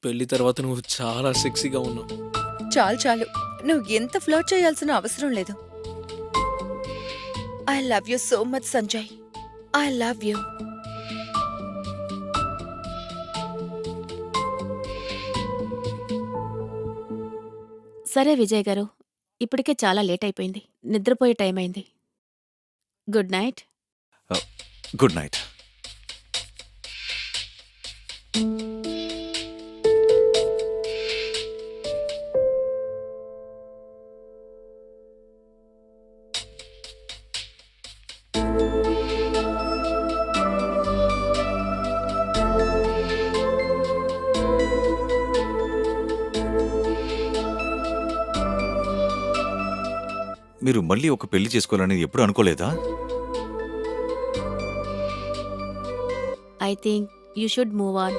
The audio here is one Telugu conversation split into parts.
పెళ్లి తర్వాత నువ్వు చాలా సెక్సీగా ఉన్నావు. చాలు చాలు, నువ్వు ఎంత ఫ్లర్ట్ చేయాల్సిన అవసరం లేదు. I love you so much Sanjay, I love you. సరే విజయ్ గారు, ఇప్పటికే చాలా లేట్ అయిపోయింది, నిద్రపోయే టైం అయింది. Good night. Good night. మీరు మళ్ళీ ఒక పెళ్లి చేసుకోవాలని ఎప్పుడు అనుకోలేదా? I think you should move on.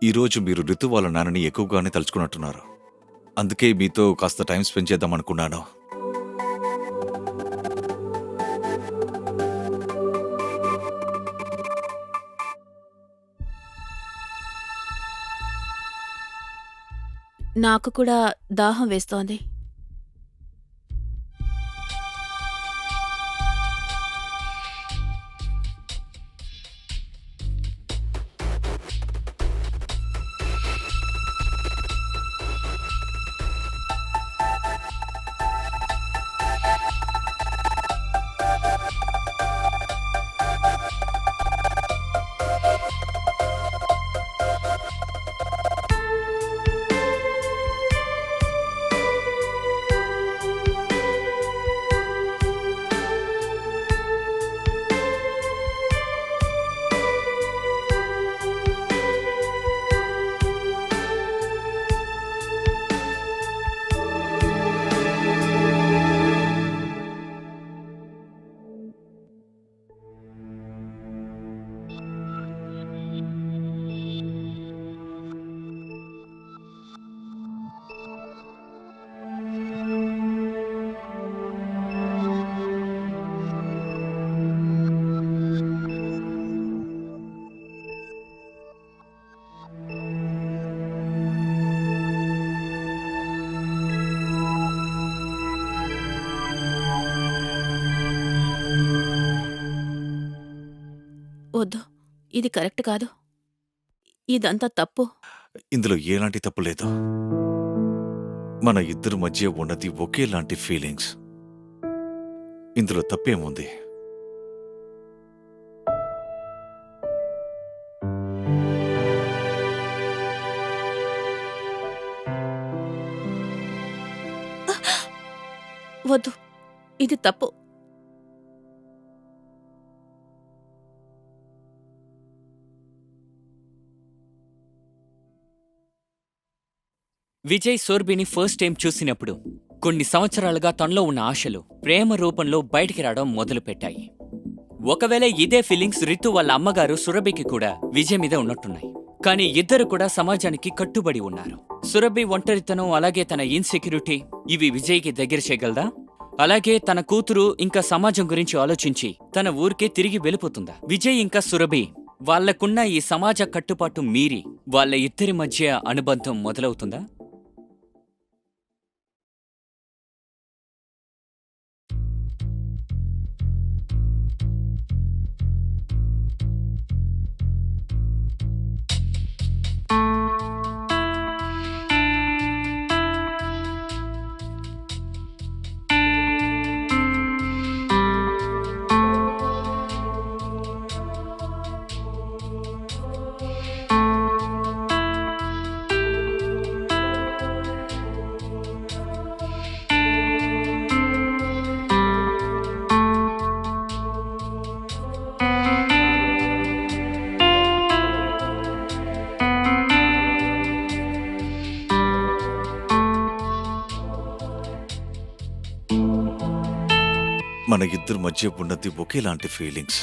ఈరోజు మీరు రితు వాళ్ళ నాన్నని ఎక్కువగానే తలుచుకున్నట్టున్నారు. అందుకే మీతో కాస్త టైం స్పెండ్ చేద్దాం అనుకున్నాను. నాకు కూడా దాహం వేస్తోంది. వద్దు, ఇది కరెక్ట్ కాదు. ఇదంతా తప్పు. ఇందులో ఎలాంటి తప్పు లేదు. మన ఇద్దరి మధ్య ఉన్నది ఒకేలాంటి ఫీలింగ్స్. ఇందులో తప్పేముంది? వద్దు, ఇది తప్పు. విజయ్ సోర్బిని ఫస్ట్ టైం చూసినప్పుడు కొన్ని సంవత్సరాలుగా తనలో ఉన్న ఆశలు ప్రేమ రూపంలో బయటికి రావడం మొదలుపెట్టాయి. ఒకవేళ ఇదే ఫీలింగ్స్ రితు వాళ్ళ అమ్మగారు సురభికి కూడా విజయ్ మీద ఉన్నట్టున్నాయి. కానీ ఇద్దరు కూడా సమాజానికి కట్టుబడి ఉన్నారు. సురభి ఒంటరితనం, అలాగే తన ఇన్సెక్యూరిటీ, ఇవి విజయ్కి దగ్గర చేయగలదా? అలాగే తన కూతురు ఇంకా సమాజం గురించి ఆలోచించి తన ఊరికే తిరిగి వెళ్ళిపోతుందా? విజయ్ ఇంకా సురభి వాళ్లకున్న ఈ సమాజ కట్టుబాటు మీరి వాళ్ళ ఇద్దరి మధ్య అనుబంధం మొదలవుతుందా? మన ఇద్దరి మధ్య ఉన్నది ఒకేలాంటి ఫీలింగ్స్.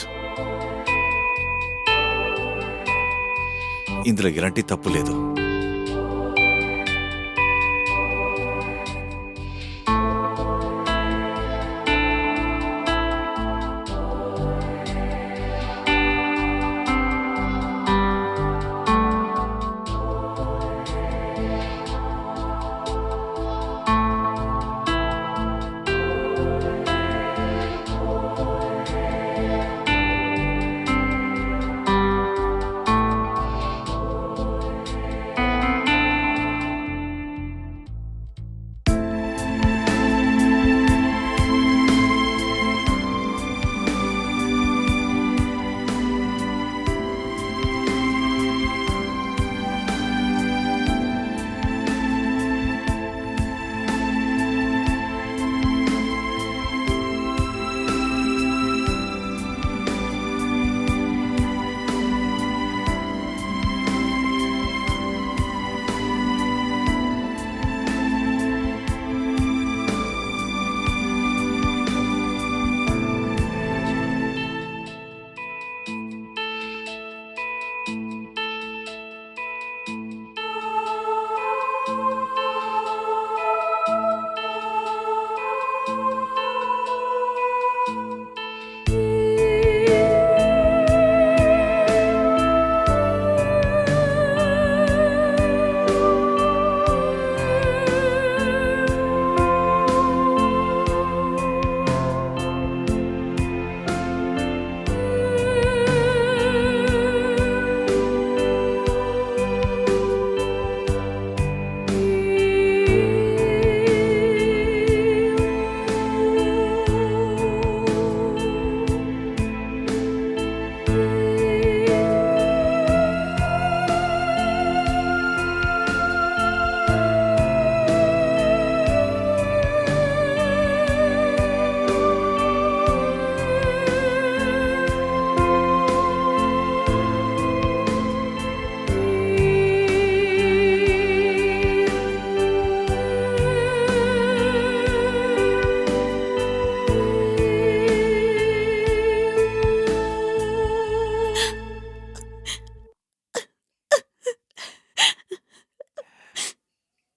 ఇందులో ఎలాంటి తప్పు లేదు.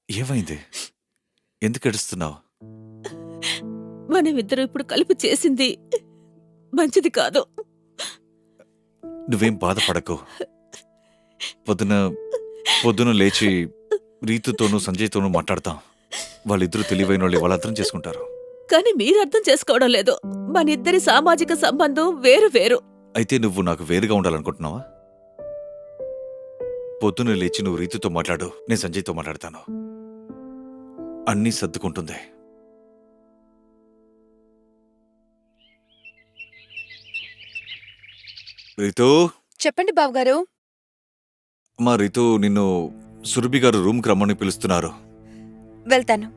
ఏమైంది? ఎందుకు ఏడుస్తున్నావు? మనమిద్దరం ఇప్పుడు కలిపి చేసింది మంచిది కాదు. నువ్వేం బాధపడకు. పొద్దున లేచి రీతుతోనూ సంజయ్తోనూ మాట్లాడతాం. వాళ్ళిద్దరూ తెలివైన వాళ్ళు, వాళ్ళు అర్థం చేసుకుంటారు. కానీ మీరు అర్థం చేసుకోవడం లేదు. మనిద్దరి సామాజిక సంబంధం వేరు వేరు. అయితే నువ్వు నాకు వేరుగా ఉండాలనుకుంటున్నావా? పొద్దున లేచి నువ్వు రీతుతో మాట్లాడు, నేను సంజయ్తో మాట్లాడతాను. అన్నీ సర్దుకుంటుంది. రీతూ, చెప్పండి బావగారు. మా రీతూ, నిన్ను సురభి గారు రూమ్కి రమ్మని పిలుస్తున్నారు. వెళ్తాను.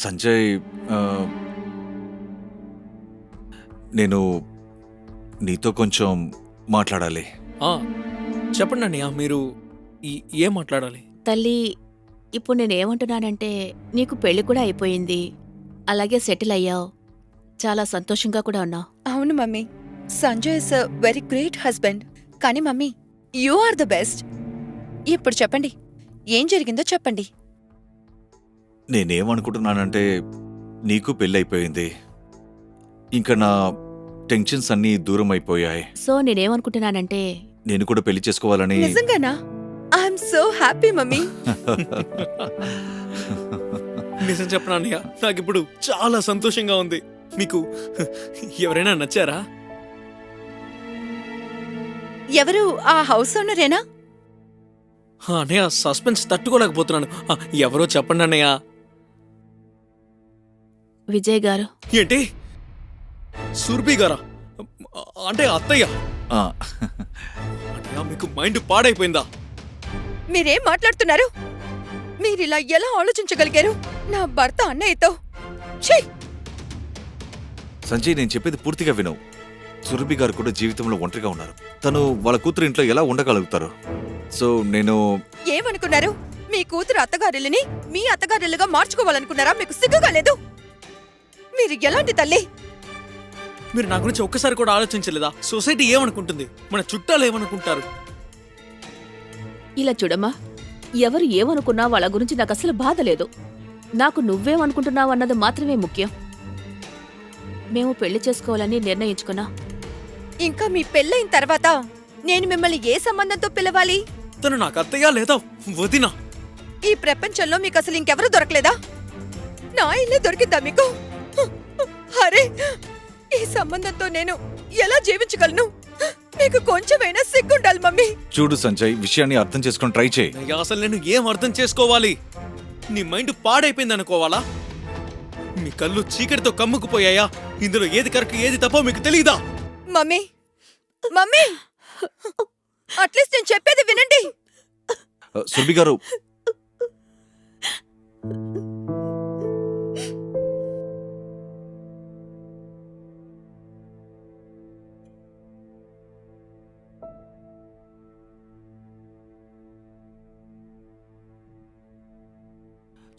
సంజయ్, నేను నీతో కొంచెం మాట్లాడాలి. చెప్పండి అన్నయ్య, మీరు ఏం మాట్లాడాలి? తల్లి, ఇప్పుడు నేనేమంటున్నానంటే నీకు పెళ్లి కూడా అయిపోయింది, అలాగే సెటిల్ అయ్యావు, చాలా సంతోషంగా కూడా ఉన్నావు. అవును mummy, Sanjay is a very great husband. కానీ mummy, you are the best. ఇప్పుడు చెప్పండి, ఏం జరిగిందో చెప్పండి. నేనేమనుకుంటున్నానంటే, నీకు పెళ్ళైపోయింది, ఇంకా నా టెన్షన్స్ అన్నీ దూరం అయిపోయాయి. సో నేనేమనుకుంటున్నానంటే నేను కూడా పెళ్లి చేసుకోవాలని. నిజంగానా? I'm so happy mummy. నిజం చెప్పనా అన్నయ్య, నాకిప్పుడు చాలా సంతోషంగా ఉంది. మీకు ఎవరైనా నచ్చారా? ఎవరు? ఆ హౌస్ ఓనరేనా? అన్నయ్య, సస్పెన్స్ తట్టుకోలేకపోతున్నాను. ఎవరో చెప్పండి అన్నయ్య. విజయ్ గారు. ఏంటి, సుర్భి గారా? అంటే అత్తయ్య? అన్నయ్య, మీకు మైండ్ పాడైపోయిందా? మీరేం మాట్లాడుతున్నారు? మీరిలా ఎలా ఆలోచించగలిగారు నా భర్త అన్నయ్యతో? ఛీ! సంజయ్, నేను చెప్పేది పూర్తిగా విను. సురభి గారు కూడా జీవితంలో ఒంటరిగా ఉన్నారు. తను వాళ్ళ కూతురు ఇంట్లో ఎలా ఉండగలుగుతారు? సో నేను ఏమనుకున్నారు? మీ కూతురు అత్తగారిల్లని మీ అత్తగారిల్లుగా మార్చుకోవాలనుకున్నారా? మీకు సిగ్గుగా లేదు? మీరు ఎలాంటి తల్లి? మీరు నా గురించి ఒక్కసారి కూడా ఆలోచించలేదా? సొసైటీ ఏమనుకుంటుంది, మన చుట్టాలు ఏమనుకుంటారు? ఇలా చూడమ్మా, ఎవరు ఏమనుకున్నా వాళ్ళ గురించి నాకు అసలు బాధ లేదు. నాకు నువ్వేమనుకుంటున్నావు అన్నది మాత్రమే ముఖ్యం. మేము పెళ్లి చేసుకోవాలని నిర్ణయించుకున్నా. ఇంకా మీ పెళ్ళైన తర్వాత నేను మిమ్మల్ని ఏ సంబంధంతో పిలవాలి? తను నాకు అత్తయ్య లేదా వదినా? ఈ ప్రపంచంలో మీకు అసలు ఇంకెవరూ దొరకలేదా? నా ఇల్లే దొరికిందా మీకు? అరే, ఈ సంబంధంతో నేను ఎలా జీవించగలను? మీకు కొంచెమైనా సిగ్గుండాలి మమ్మీ. చూడు సంజయ్, విషయాన్ని అర్థం చేసుకొని ట్రై చేయి. అయ్యా, అసలు నేను ఏం అర్థం చేసుకోవాలి? నీ మైండ్ పాడైపోయింది అనుకోవాలా? మీ కళ్ళు చీకటితో కమ్ముకుపోయాయా? ఇందులో ఏది కరెక్ట్ ఏది తప్పో మీకు తెలీదా? మమ్మీ, మమ్మీ, అట్లీస్ట్ నేను చెప్పేది వినండి. సురభి గారు,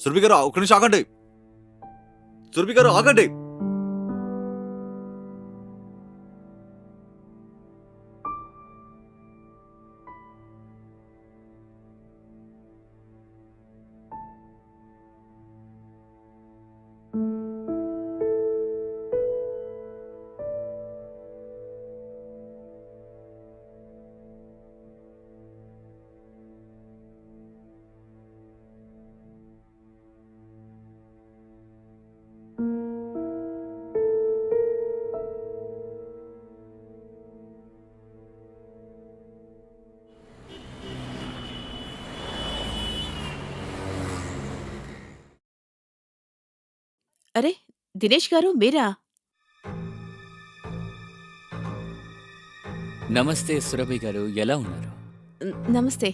సురభి గారు ఒక నిమిషం ఆగండి. సురభి గారు ఆగండి. అరే, దినేష్ గారు మీరా? నమస్తే సురభి గారు, ఎలా ఉన్నారు? నమస్తే.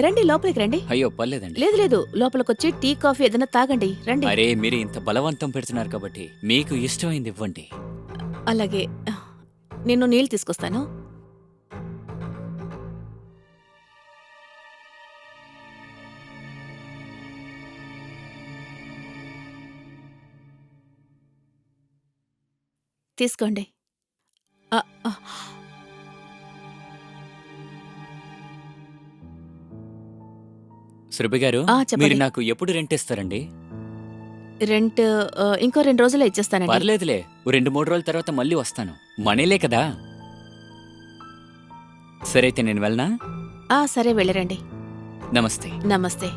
రండి, లోపలికి రండి. అయ్యో పర్లేదండి. లేదు లేదు, లోపలికొచ్చి టీ కాఫీ ఏదైనా తాగండి. రండి. అరే, మీరు ఇంత బలవంతం పెడుతున్నారు కాబట్టి మీకు ఇష్టమైంది ఇవ్వండి. అలాగే, నేను నీళ్ళు తీసుకొస్తాను. తీసుకోండి. ఆ, ఆ. సురభి గారు, చెప్పండి. మీరు నాకు ఎప్పుడు రెంట్ ఇస్తారండి? రెంట్ ఇంకో 2 రోజుల్లో ఇచ్చేస్తానండి. పర్లేదులే, 2-3 రోజుల తర్వాత మళ్ళీ వస్తాను. మనీలే కదా. సరే అయితే నేను వెళ్ళనా? సరే, వెళ్ళరండి. నమస్తే. నమస్తే.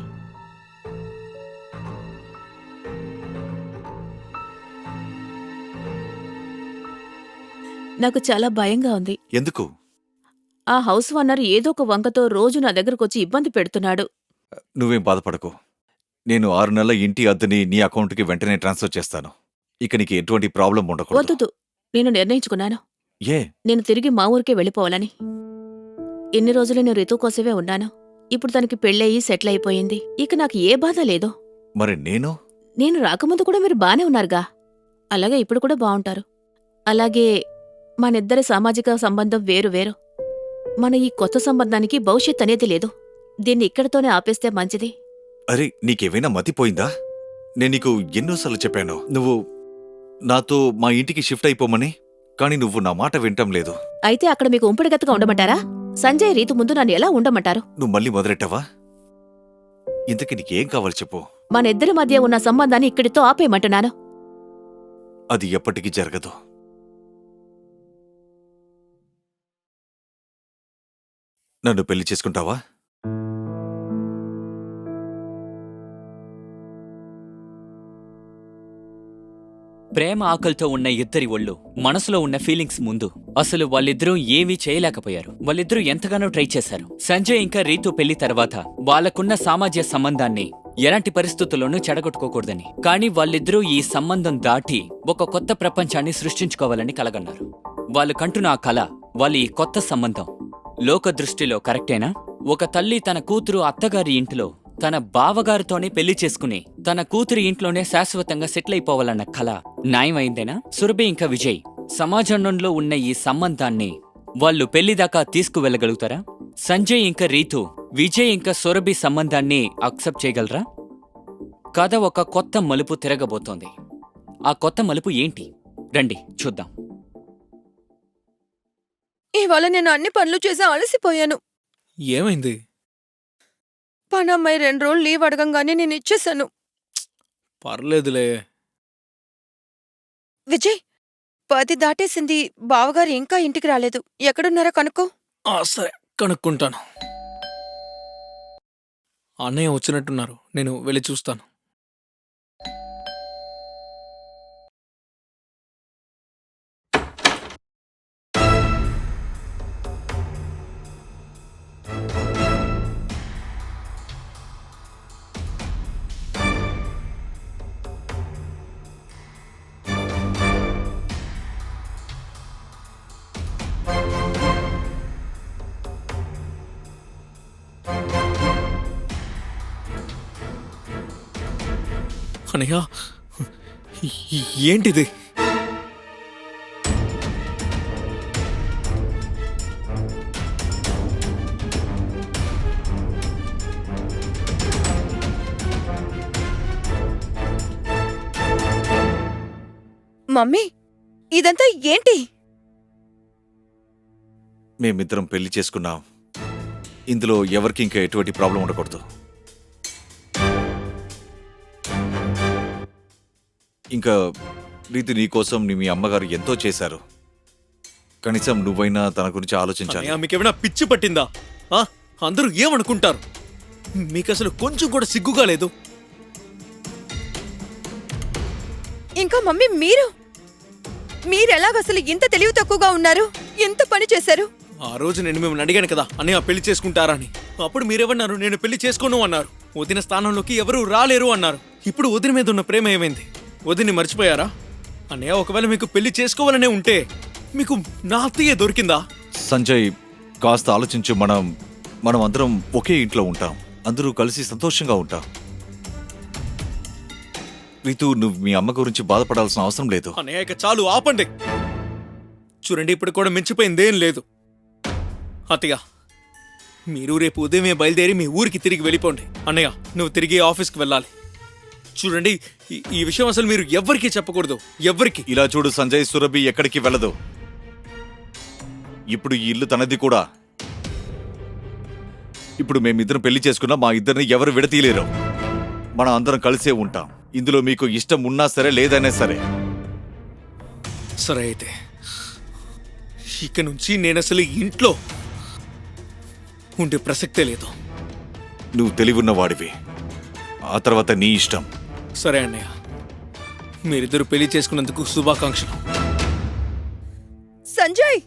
నాకు చాలా భయంగా ఉంది. ఎందుకు? ఆ హౌస్ ఓనర్ ఏదో ఒక వంకతో రోజు నా దగ్గరకొచ్చి ఇబ్బంది పెడుతున్నాడు. నువ్వేం బాధపడకు. నేను 6 నెలల ఇంటి అద్దెని నీ అకౌంట్కి వెంటనే ట్రాన్స్ఫర్ చేస్తాను. ఇక నీకు ఎటువంటి ప్రాబ్లం ఉండకూడదు. వద్దు, నేను నిర్ణయించుకున్నాను. ఏ? నేను తిరిగి మా ఊరికే వెళ్ళిపోవాలని. ఇన్ని రోజులు నేను రితు కోసమే ఉన్నాను. ఇప్పుడు తనకి పెళ్ళయి సెటిల్ అయిపోయింది. ఇక నాకు ఏ బాధ లేదు. మరి నేను రాకముందు కూడా మీరు బానే ఉన్నారుగా. అలాగే ఇప్పుడు కూడా బావుంటారు. అలాగే మనిద్దరి సామాజిక సంబంధం వేరు వేరు. మన ఈ కొత్త సంబంధానికి భవిష్యత్ అనేది లేదు. దీన్ని ఇక్కడితోనే ఆపేస్తే మంచిది. అరే, నీకేమైనా మతిపోయిందా? నేను నీకు ఎన్నోసార్లు చెప్పాను, నువ్వు నాతో మా ఇంటికి షిఫ్ట్ అయిపోమని. కానీ నువ్వు నా మాట వింటం లేదు. అయితే అక్కడ మీకు ఉంపుడుగత్తగా ఉండమంటారా? సంజయ్ రీతు ముందు నన్ను ఎలా ఉండమంటారు? నువ్వు మళ్ళీ మొదలెట్టావా? ఇంతకీ నీకేం కావాలి చెప్పు. మనిద్దరి మధ్య ఉన్న సంబంధాన్ని ఇక్కడితో ఆపేయమంటున్నాను. అది ఎప్పటికీ జరగదు. నన్ను పెళ్లి చేసుకుంటావా? ప్రేమ ఆకలితో ఉన్న ఇద్దరి ఒళ్ళు, మనసులో ఉన్న ఫీలింగ్స్ ముందు అసలు వాళ్ళిద్దరూ ఏమీ చేయలేకపోయారు. వాళ్ళిద్దరూ ఎంతగానో ట్రై చేశారు. సంజయ్ ఇంకా రీతు పెళ్లి తర్వాత వాళ్ళకున్న సామాజిక సంబంధాన్ని ఎలాంటి పరిస్థితుల్లోనూ చెడగొట్టుకోకూడదని. కానీ వాళ్ళిద్దరూ ఈ సంబంధం దాటి ఒక కొత్త ప్రపంచాన్ని సృష్టించుకోవాలని కలగన్నారు. వాళ్ళు కంటున్న ఆ కళ, వాళ్ళ ఈ కొత్త సంబంధం లోక దృష్టిలో కరెక్టేనా? ఒక తల్లి తన కూతురు అత్తగారి ఇంటిలో తన బావగారితోనే పెళ్లి చేసుకుని తన కూతురి ఇంట్లోనే శాశ్వతంగా సెటిల్ అయిపోవాలన్న కళ న్యాయమైందేనా? సురభి ఇంకా విజయ్ సమాజంలో ఉన్న ఈ సంబంధాన్ని వాళ్ళు పెళ్లిదాకా తీసుకువెళ్లగలుగుతారా? సంజయ్ ఇంకా రీతు విజయ్ ఇంకా సురభి సంబంధాన్ని అక్సెప్ట్ చేయగలరా? కథ ఒక కొత్త మలుపు తిరగబోతోంది. ఆ కొత్త మలుపు ఏంటి? రండి చూద్దాం. ఇవాళ నేను అన్ని పనులు చేసి అలసిపోయాను. ఏమైంది? పనమ్మాయి 2 రోజులు లీవ్ అడగంగానే నేను ఇచ్చేశాను. పర్లేదులే. విజయ్, 10 దాటేసింది. బావగారు ఇంకా ఇంటికి రాలేదు. ఎక్కడున్నారో కనుక్కో. సరే, కనుక్కుంటాను. అన్నయ్య వచ్చినట్టున్నారు, నేను వెళ్ళి చూస్తాను. అన్నయ్య, ఏంటిది? మమ్మీ, ఇదంతా ఏంటి? మేమిద్దరం పెళ్లి చేసుకున్నాం. ఇందులో ఎవరికి ఇంకా ఎటువంటి ప్రాబ్లం ఉండకూడదు. ఇంకా రీతి, నీకోసం మీ అమ్మగారు ఎంతో చేశారు. కనీసం నువ్వైనా తన గురించి ఆలోచించాలి. అన్నయ్య, మీకేమైనా పిచ్చి పట్టిందా? అందరూ ఏమనుకుంటారు? మీకసలు కొంచెం కూడా సిగ్గుగా లేదు. ఇంకా మమ్మీ, మీరెలాగసలు ఇంత తెలివి తక్కువగా ఉన్నారు? ఎంత పని చేశారు? ఆ రోజు నేను మిమ్మల్ని అడిగాను కదా అన్నయ్య పెళ్లి చేసుకుంటారా అని. అప్పుడు మీరేమన్నారు? నేను పెళ్లి చేసుకోను అన్నారు. వదిన స్థానంలోకి ఎవరూ రాలేరు అన్నారు. ఇప్పుడు వదిన మీద ఉన్న ప్రేమ ఏమైంది? వదిన్ని మర్చిపోయారా? అన్నయ్య, ఒకవేళ మీకు పెళ్లి చేసుకోవాలనే ఉంటే మీకు నా అత్తయ్య దొరికిందా? సంజయ్, కాస్త ఆలోచించు. మనం అందరం ఒకే ఇంట్లో ఉంటాం. అందరూ కలిసి సంతోషంగా ఉంటాం. రీతు, నువ్వు మీ అమ్మ గురించి బాధపడాల్సిన అవసరం లేదు. అన్నయ్య, ఇక చాలు, ఆపండి. చూడండి, ఇప్పుడు కూడా మించిపోయిందేం లేదు. అత్తయ్య, మీరు రేపు ఉదయమే బయలుదేరి మీ ఊరికి తిరిగి వెళ్ళిపోండి. అన్నయ్య, నువ్వు తిరిగి ఆఫీస్కి వెళ్ళాలి. చూడండి, ఈ విషయం అసలు మీరు ఎవ్వరికీ చెప్పకూడదు. ఎవ్వరికి. ఇలా చూడు సంజయ్, సురభి ఎక్కడికి వెళ్ళదు. ఇప్పుడు ఈ ఇల్లు తనది కూడా. ఇప్పుడు మేమిద్దరం పెళ్లి చేసుకున్నా మా ఇద్దరిని ఎవరు విడతీయలేరు. మనం అందరం కలిసే ఉంటాం. ఇందులో మీకు ఇష్టం ఉన్నా సరే, లేదనే సరే. సరే, అయితే ఇక నుంచి నేను అసలు ఇంట్లో ఉండే ప్రసక్తే లేదు. నువ్వు తెలివున్న వాడివి. ఆ తర్వాత నీ ఇష్టం. సరే అన్నయ్య, మీరిద్దరు పెళ్లి చేసుకున్నందుకు శుభాకాంక్షలు. సంజయ్,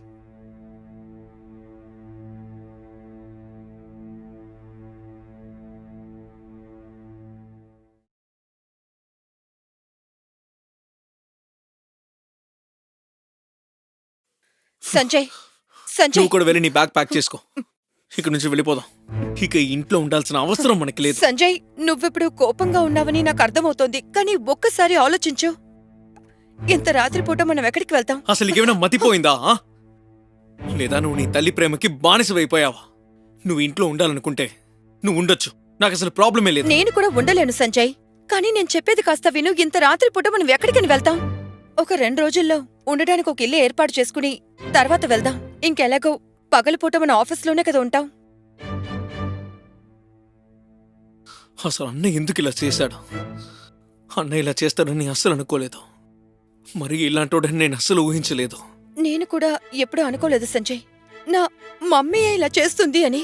సంజయ్, సంజయ్, నువ్వు కూడా వెళ్ళి నీ బ్యాగ్ ప్యాక్ చేసుకో. ఇక నుంచి వెళ్ళిపోదాం. ఇక ఇంట్లో ఉండాల్సిన అవసరం మనకి లేదు. సంజయ్, నువ్విప్పుడు కోపంగా ఉన్నావని నాకు అర్థమవుతోంది. కానీ ఒక్కసారి ఆలోచించు. ఇంత రాత్రిపూట మనం ఎక్కడికి వెళ్తాం? అసలు ఇకేమైనా మతిపోయిందా? లేదా నువ్వు నీ తల్లి ప్రేమకి బానిసవైపోయావా? నువ్వు ఇంట్లో ఉండాలనుకుంటే నువ్వు ఉండొచ్చు. నాకు అసలు ప్రాబ్లమే లేదు. నేను కూడా ఉండలేను సంజయ్. కానీ నేను చెప్పేది కాస్త విను. ఇంత రాత్రిపూట మనం ఎక్కడికని వెళ్తాం? ఒక 2 రోజుల్లో ఉండడానికి ఒక ఇల్లు ఏర్పాటు చేసుకుని తర్వాత వెళ్దాం. ఇంకెలాగో పగలపూట మన ఆఫీస్లోనే కదా ఉంటాం. అసలు అన్నయ్య ఎందుకు ఇలా చేశాడు? అన్నయ్య ఇలా చేస్తాడని అస్సలు అనుకోలేదు. మరి ఇలాంటోడని నేను అస్సలు ఊహించలేదు. నేను కూడా ఎప్పుడూ అనుకోలేదు సంజయ్, నా మమ్మీ ఇలా చేస్తుంది అని.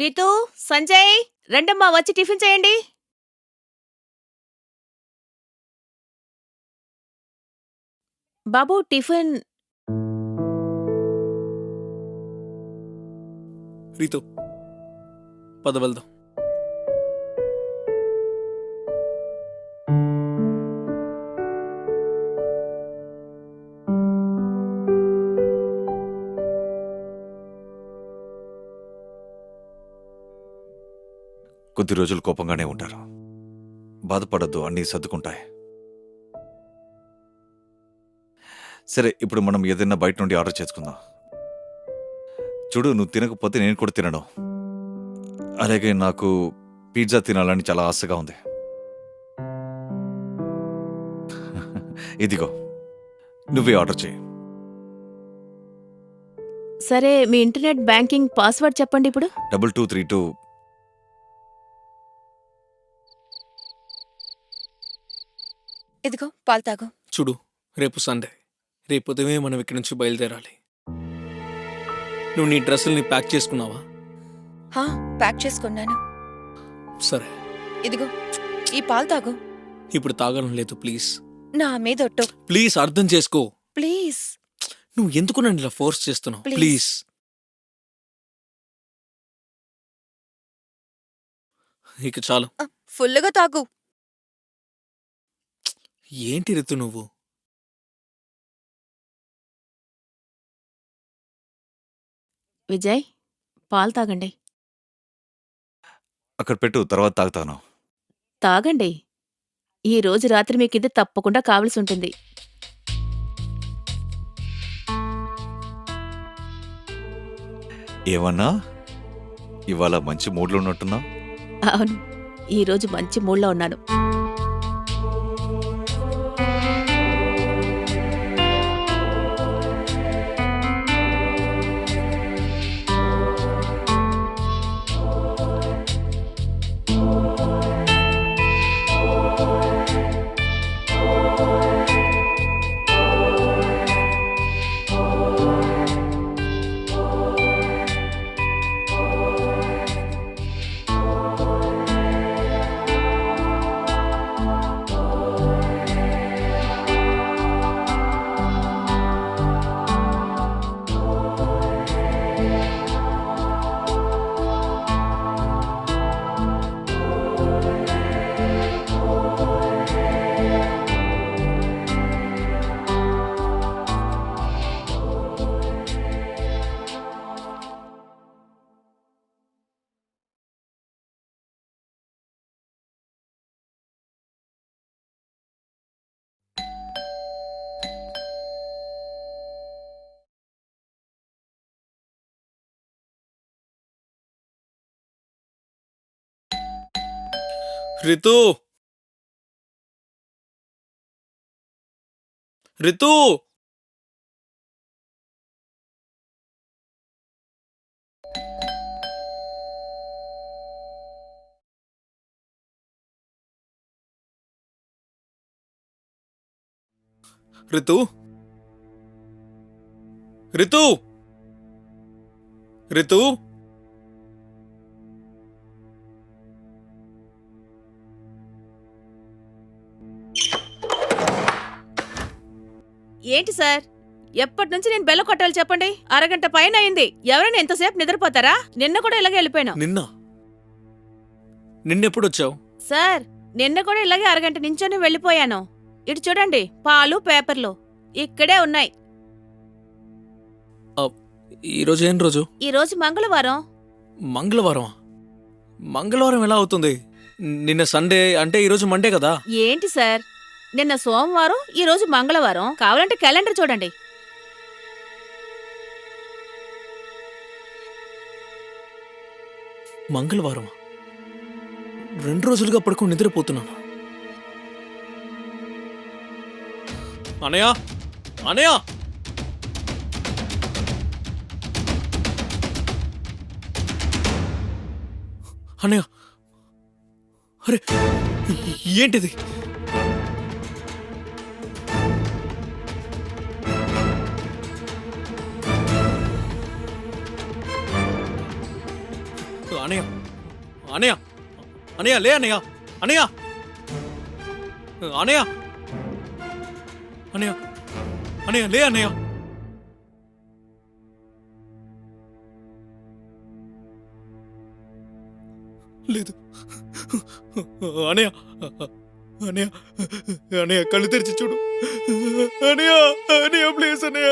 రితు, సంజయ్, రండమ్మా, వచ్చి టిఫిన్ చేయండి. బాబు, టిఫిన్. రీతు, పద వెళ్దాం. కొద్ది రోజులు కోపంగానే ఉంటారు. బాధపడద్దు, అన్నీ సర్దుకుంటాయి. సరే ఇప్పుడు మనం ఏదైనా బయట నుండి ఆర్డర్ చేసుకుందాం. చూడు, నువ్వు తినకపోతే నేను కూడా తినను. అలాగే నాకు పిజ్జా తినాలని చాలా ఆశగా ఉంది. ఇదిగో, నువ్వే ఆర్డర్ చేయి. సరే, మీ ఇంటర్నెట్ బ్యాంకింగ్ పాస్వర్డ్ చెప్పండి ఇప్పుడు. 2232. ఇదిగో పాలు తాగు. చూడు, రేపు సండే. రేపు ఉదయమే మనం ఇక్కడి నుంచి బయలుదేరాలి. నువ్వు నీ డ్రెస్సుల్ని ప్యాక్ చేసుకున్నావా? హా, ప్యాక్ చేసుకున్నాను. సరే, ఇదిగో ఈ పాలు తాగు. ఇప్పుడు తాగడం లేదు, ప్లీజ్. నా మీద ఒట్టు. ప్లీజ్ అర్థం చేసుకో. ప్లీజ్. నువ్వు ఎందుకు నన్ను ఇలా ఫోర్స్ చేస్తున్నావు? Please. ప్లీజ్. ఇక చాలు. ఫుల్లుగా తాగు. ఏంటి రితు నువ్వు? విజయ్, పాలు తాగండి. అక్కడ పెట్టు, తర్వాత తాగుతాను. తాగండి. ఈ రోజు రాత్రి మీకు ఇది తప్పకుండా కావలసి ఉంటుంది. ఏమన్నా ఇవాళ మంచి మూడ్లో ఉన్నట్టున్నా? అవును, ఈ రోజు మంచి మూడ్లో ఉన్నాను. రితు, రితు, రితు, రితు, రితు. ఏంటి సార్, ఎప్పటి నుంచి నేను బెల్ల కొట్టాలి చెప్పండి? అరగంట పైన అయింది. ఎవరైనా ఎంతసేపు నిద్రపోతారా? నిన్న కూడా ఇలాగే వెళ్ళిపోయాను. నిన్నెప్పుడొచ్చావు? సార్, నిన్న కూడా ఇలాగే అరగంట నించొని వెళ్ళిపోయాను. ఇటు చూడండి, పాలు పేపర్లు ఇక్కడే ఉన్నాయి. ఈరోజు ఏం రోజు? ఈ రోజు మంగళవారం. మంగళవారం? మంగళవారం ఎలా అవుతుంది? నిన్న సండే అంటే ఈరోజు మండే కదా? ఏంటి సార్, నిన్న సోమవారం, ఈ రోజు మంగళవారం. కావాలంటే క్యాలెండర్ చూడండి. మంగళవారం? 2 రోజులుగా పడుకొని నిద్రపోతున్నాను. అనయా, అనయా, అనయా, అరే ఏంటిది? అనయ్య, అనయ్య, అనయ్య లే అనయ్య, అనయ్య, అనయ్య, అనయ్య, అనయ్య లే అనయ్య. లేదు అనయ్య, అనయ్య, అనయ్య కళ్ళు తెరిచి చూడు. అనయ్య, అనయ్య ప్లీజ్ అనయ్య,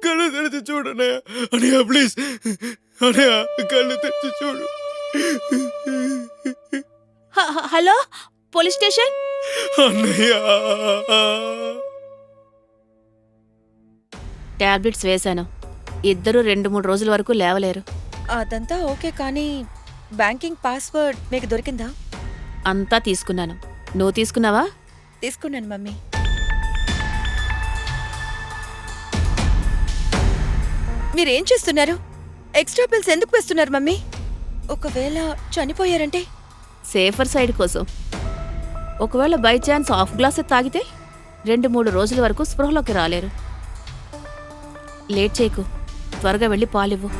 కళ్ళు తెరిచి చూడు అనయ్య. అనయ్య ప్లీజ్, అనయ్య కళ్ళు తెరిచి చూడు. Hello, police station? అన్నయ్య, టాబ్లెట్స్ వేశాను. ఇద్దరూ 2-3 రోజుల వరకు లేవలేరు. అదంతా ఓకే, కానీ బ్యాంకింగ్ పాస్వర్డ్ మీకు దొరికిందా? అంతా తీసుకున్నాను. నువ్వు తీసుకున్నావా? తీసుకున్నాను మమ్మీ. మీరేం చేస్తున్నారు? ఎక్స్ట్రా బిల్స్ ఎందుకు వేస్తున్నారు మమ్మీ? ఒకవేళ చనిపోయారంటే? సేఫర్ సైడ్ కోసం. ఒకవేళ బై ఛాన్స్ హాఫ్ గ్లాసే తాగితే 2-3 రోజుల వరకు స్పృహలోకి రాలేరు. లేట్ చేయకు, త్వరగా వెళ్ళి పాలివ్వు.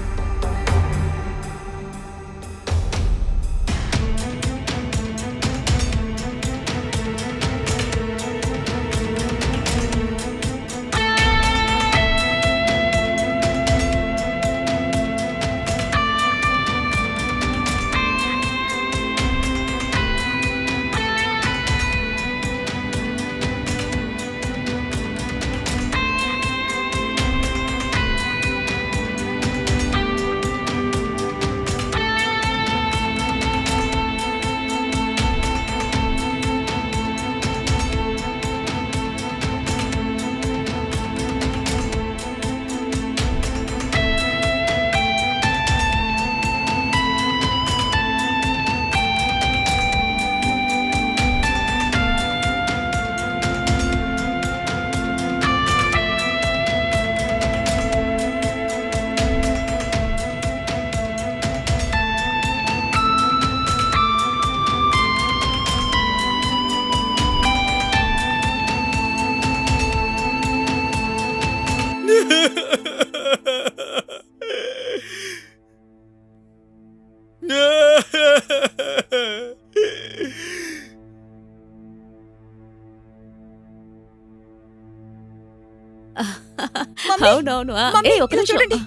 మమ్మీ, అవునవును. మమ్మీ, ఒక ఇలా నిమిషం. చూడండి.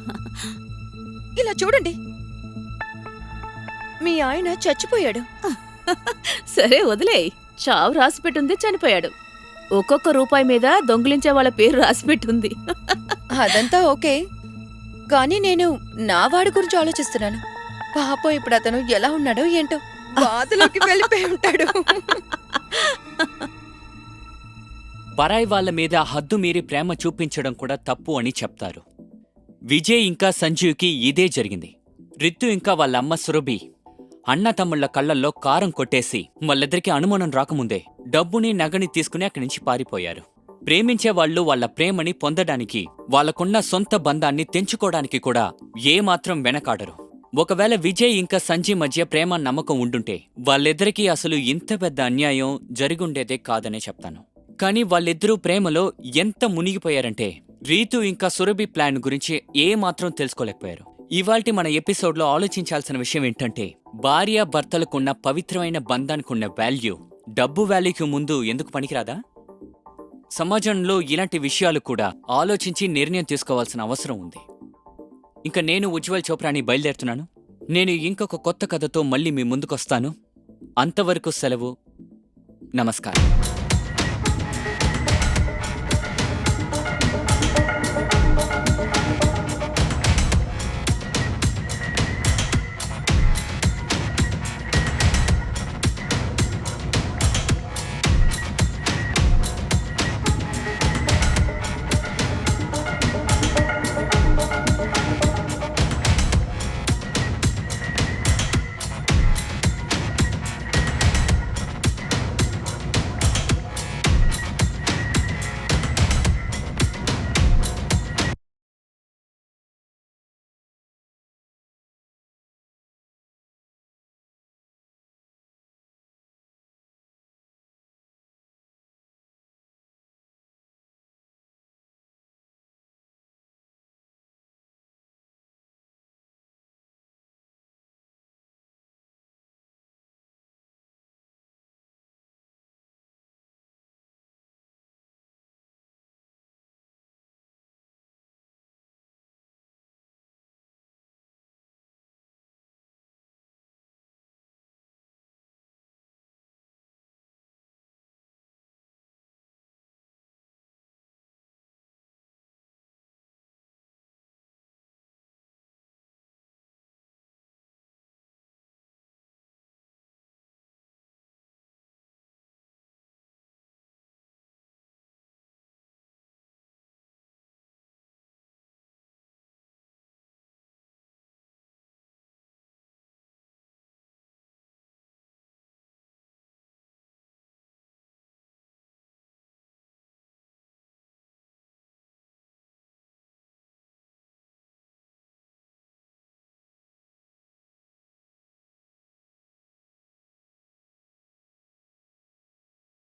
ఇలా చూడండి, మీ ఆయన చచ్చిపోయాడు. సరే వదిలేయ్. చావు రాసిపెట్టుంది, చనిపోయాడు. ఒక్కొక్క రూపాయి మీద దొంగిలించే వాళ్ళ పేరు రాసిపెట్టుంది. అదంతా ఓకే, కానీ నేను నా వాడి గురించి ఆలోచిస్తున్నాను. పాపం ఇప్పుడు అతను ఎలా ఉన్నాడో ఏంటో, బాధలోకి వెళ్ళిపోయి ఉంటాడు. పరాయి వాళ్ళ మీద హద్దు మీరి ప్రేమ చూపించడం కూడా తప్పు అని చెప్తారు. విజయ్ ఇంకా సంజీవ్కి ఇదే జరిగింది. రిత్తు ఇంకా వాళ్ళ అమ్మ సురభి అన్న తమ్ముళ్ల కళ్లల్లో కారం కొట్టేసి వాళ్ళిద్దరికీ అనుమానం రాకముందే డబ్బుని నగని తీసుకుని అక్కడి నుంచి పారిపోయారు. ప్రేమించేవాళ్లు వాళ్ళ ప్రేమని పొందడానికి, వాళ్ళకున్న సొంత బంధాన్ని తెంచుకోవడానికి కూడా ఏమాత్రం వెనకాడరు. ఒకవేళ విజయ్ ఇంకా సంజయ్ మధ్య ప్రేమ నమ్మకం ఉండుంటే వాళ్ళిద్దరికీ అసలు ఇంత పెద్ద అన్యాయం జరిగుండేదే కాదనే చెప్తాను. కానీ వాళ్ళిద్దరూ ప్రేమలో ఎంత మునిగిపోయారంటే రీతు ఇంకా సురభి ప్లాన్ గురించి ఏమాత్రం తెలుసుకోలేకపోయారు. ఇవాల్టి మన ఎపిసోడ్లో ఆలోచించాల్సిన విషయం ఏంటంటే, భార్యాభర్తలకున్న పవిత్రమైన బంధానికున్న వాల్యూ డబ్బు వాల్యూకి ముందు ఎందుకు పనికిరాదా? సమాజంలో ఇలాంటి విషయాలు కూడా ఆలోచించి నిర్ణయం తీసుకోవాల్సిన అవసరం ఉంది. ఇంకా నేను ఉజ్వల్ చోప్రాని బయలుదేరుతున్నాను. నేను ఇంకొక కొత్త కథతో మళ్ళీ మీ ముందుకొస్తాను. అంతవరకు సెలవు. నమస్కారం.